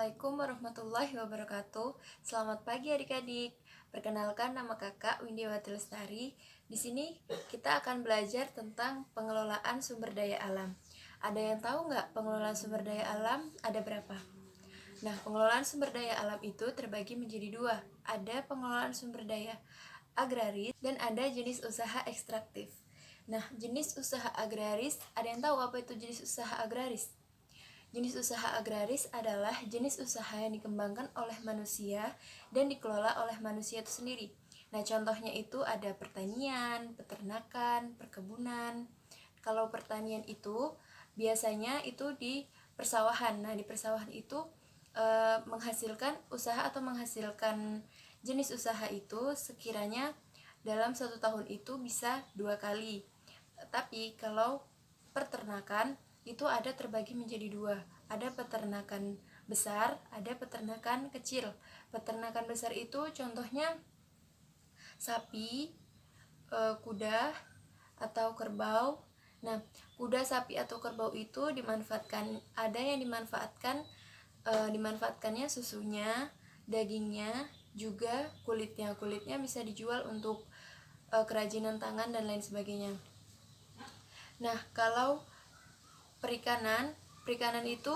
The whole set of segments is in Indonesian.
Assalamualaikum warahmatullahi wabarakatuh. Selamat pagi adik-adik. Perkenalkan, nama kakak Windiawati Lestari. Di sini kita akan belajar tentang pengelolaan sumber daya alam. Ada yang tahu nggak pengelolaan sumber daya alam ada berapa? Nah, pengelolaan sumber daya alam itu terbagi menjadi dua. Ada pengelolaan sumber daya agraris dan ada jenis usaha ekstraktif. Nah, jenis usaha agraris, ada yang tahu apa itu jenis usaha agraris? Jenis usaha agraris adalah jenis usaha yang dikembangkan oleh manusia dan dikelola oleh manusia itu sendiri. Nah, contohnya itu ada pertanian, peternakan, perkebunan. Kalau pertanian itu biasanya itu di persawahan. Nah, di persawahan itu menghasilkan usaha atau menghasilkan jenis usaha itu sekiranya dalam 1 tahun itu bisa 2 kali. Tapi kalau peternakan itu ada terbagi menjadi dua. Ada peternakan besar, ada peternakan kecil. Peternakan besar itu contohnya sapi, kuda, atau kerbau. Nah, kuda, sapi, atau kerbau itu dimanfaatkan, ada yang dimanfaatkannya susunya, dagingnya, juga kulitnya. Kulitnya bisa dijual untuk kerajinan tangan dan lain sebagainya. Nah, kalau perikanan itu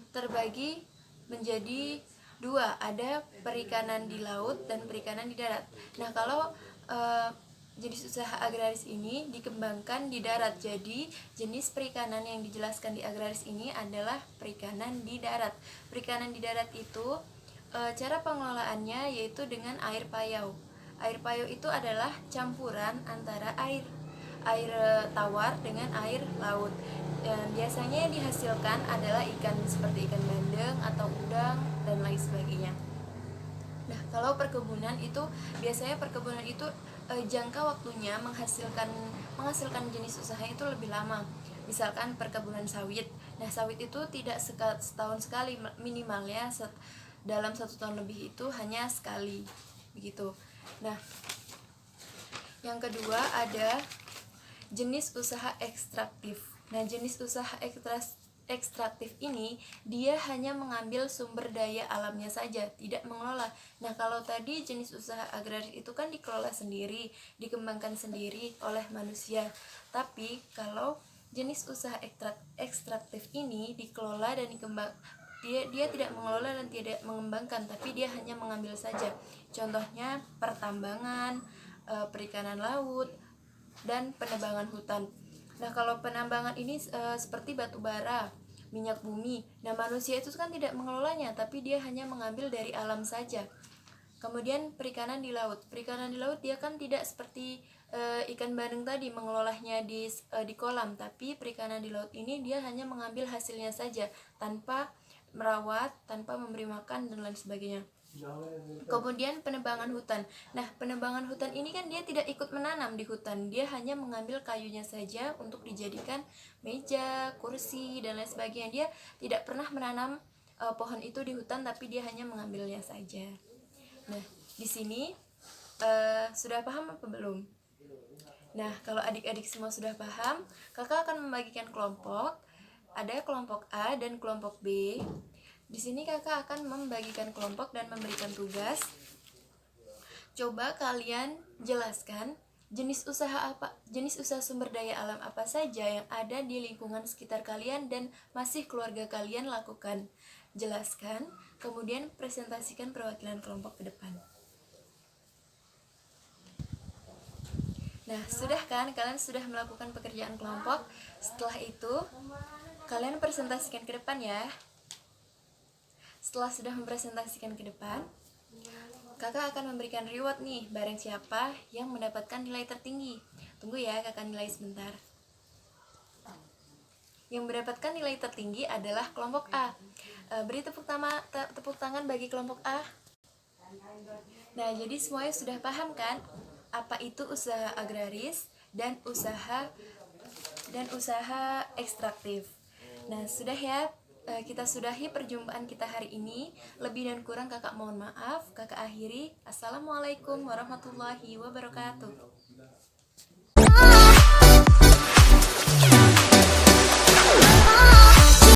terbagi menjadi dua, ada perikanan di laut dan perikanan di darat. Nah, kalau jenis usaha agraris ini dikembangkan di darat, jadi jenis perikanan yang dijelaskan di agraris ini adalah perikanan di darat. Perikanan di darat itu cara pengelolaannya yaitu dengan air payau. Air payau itu adalah campuran antara air tawar dengan air laut. Dan biasanya yang dihasilkan adalah ikan seperti ikan bandeng atau udang dan lain sebagainya. Nah, kalau perkebunan itu biasanya jangka waktunya menghasilkan jenis usaha itu lebih lama. Misalkan perkebunan sawit. Nah, sawit itu tidak setahun sekali, minimalnya dalam 1 tahun lebih itu hanya sekali, begitu. Nah, yang kedua ada jenis usaha ekstraktif. Nah, jenis usaha ekstraktif ini dia hanya mengambil sumber daya alamnya saja, tidak mengelola. Nah, kalau tadi jenis usaha agraris itu kan dikelola sendiri, dikembangkan sendiri oleh manusia. Tapi kalau jenis usaha ekstraktif ini dikelola dan dia tidak mengelola dan tidak mengembangkan, tapi dia hanya mengambil saja. Contohnya pertambangan, perikanan laut, dan penebangan hutan. Nah, kalau penambangan ini seperti batu bara, minyak bumi. Nah, manusia itu kan tidak mengelolanya, tapi dia hanya mengambil dari alam saja. Kemudian perikanan di laut. Perikanan di laut dia kan tidak seperti ikan bandeng tadi mengelolanya di kolam, tapi perikanan di laut ini dia hanya mengambil hasilnya saja tanpa merawat, tanpa memberi makan dan lain sebagainya. Kemudian penebangan hutan. Nah, penebangan hutan ini kan dia tidak ikut menanam di hutan, dia hanya mengambil kayunya saja untuk dijadikan meja, kursi, dan lain sebagainya. Dia tidak pernah menanam pohon itu di hutan, tapi dia hanya mengambilnya saja. Nah, di sini sudah paham apa belum? Nah, kalau adik-adik semua sudah paham, kakak akan membagikan kelompok. Ada kelompok A dan kelompok B. Di sini kakak akan membagikan kelompok dan memberikan tugas. Coba kalian jelaskan jenis usaha sumber daya alam apa saja yang ada di lingkungan sekitar kalian dan masih keluarga kalian lakukan. Jelaskan, kemudian presentasikan perwakilan kelompok ke depan. Nah, sudah kan? Kalian sudah melakukan pekerjaan kelompok. Setelah itu, kalian presentasikan ke depan ya. Setelah sudah mempresentasikan ke depan, kakak akan memberikan reward nih, barang siapa yang mendapatkan nilai tertinggi. Tunggu ya, kakak nilai sebentar. Yang mendapatkan nilai tertinggi adalah kelompok A. Beri tepuk tangan bagi kelompok A. Nah, jadi semuanya sudah paham kan apa itu usaha agraris dan usaha ekstraktif. Nah, sudah ya, kita sudahi perjumpaan kita hari ini. Lebih dan kurang kakak mohon maaf. Kakak akhiri. Assalamualaikum warahmatullahi wabarakatuh.